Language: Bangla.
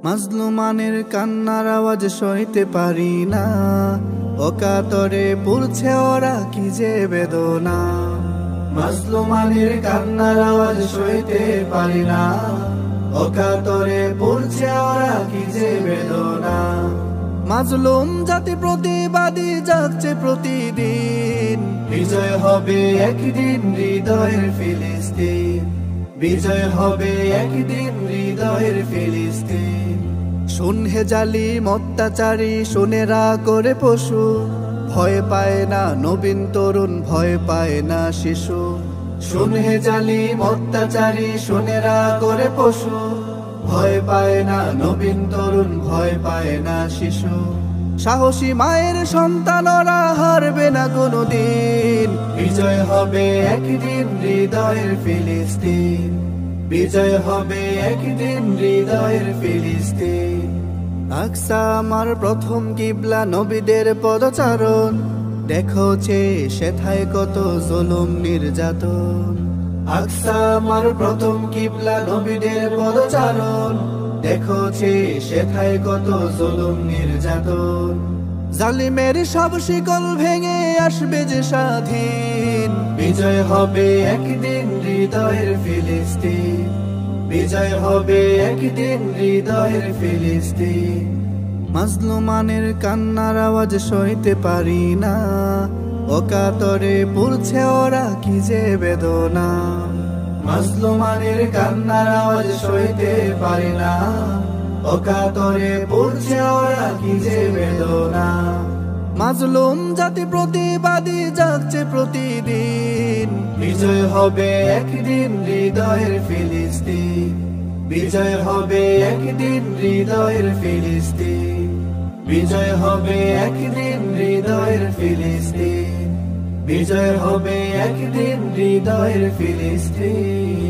মাজলুমানের কান্নার আওয়াজ সইতে পারি না, অকাতরে পুড়ছে ওরা কি যে বেদনা। মাজলুমানের কান্নার আওয়াজ সইতে পারি না, অকাতরে পুড়ছে ওরা কি যে বেদনা। মাজলুম জাতি প্রতিবাদী জাগছে প্রতিদিন, বিজয় হবে একদিন হৃদয়ের ফিলিস্তিন, বিজয় হবে একদিন হৃদয়ের ফিলিস্তিন। শুন হে জালিম অত্যাচারী, শুনেরা করে পশু, ভয় পায় না নবীন তরুণ, ভয় পায় না শিশু। শুন হে জালিম অত্যাচারী, শুনেরা করে পশু, ভয় পায় না নবীন তরুণ, ভয় পায় না শিশু। সাহসী মায়ের সন্তানরা হারবে না কোনোদিন, বিজয় হবে একদিন হৃদয়ের ফিলিস্তিন, বিজয় হবে একদিন হৃদয়ের ফিলিস্তিন। আকসা আমার প্রথম কিবলা, নবীদের পদচারণ, দেখোছে সেথায় কত জুলুম নির্যাতন। আকসা আমার প্রথম কিবলা, নবীদের পদচারণ, দেখোছে সেথায় কত জুলুম নির্যাতন। জালিমের সব শিকল ভেঙে আসবে যে স্বাধীন, বিজয় হবে একদিন হৃদয়ের ফিলিস্তিন, বিজয় হবে একদিন হৃদয়ের ফিলিস্তিন। মাজলুমানের কান্নার আওয়াজ সইতে পারি না, অকাতরে পুড়ছে ওরা কি যে বেদনা। মাজলুমানের কান্নার আওয়াজ সইতে পারি না, অকাতরে পুড়ছে ওরা কি যে বেদনা। মাজলুম জাতি প্রতিবাদী জাগছে প্রতিদিন, বিজয় হবে একদিন হৃদয়ের ফিলিস্তিন, বিজয় হবে একদিন হৃদয়ের ফিলিস্তিন, বিজয় হবে একদিন হৃদয়ের ফিলিস্তিন, বিজয় হবে একদিন হৃদয়ের ফিলিস্তিন।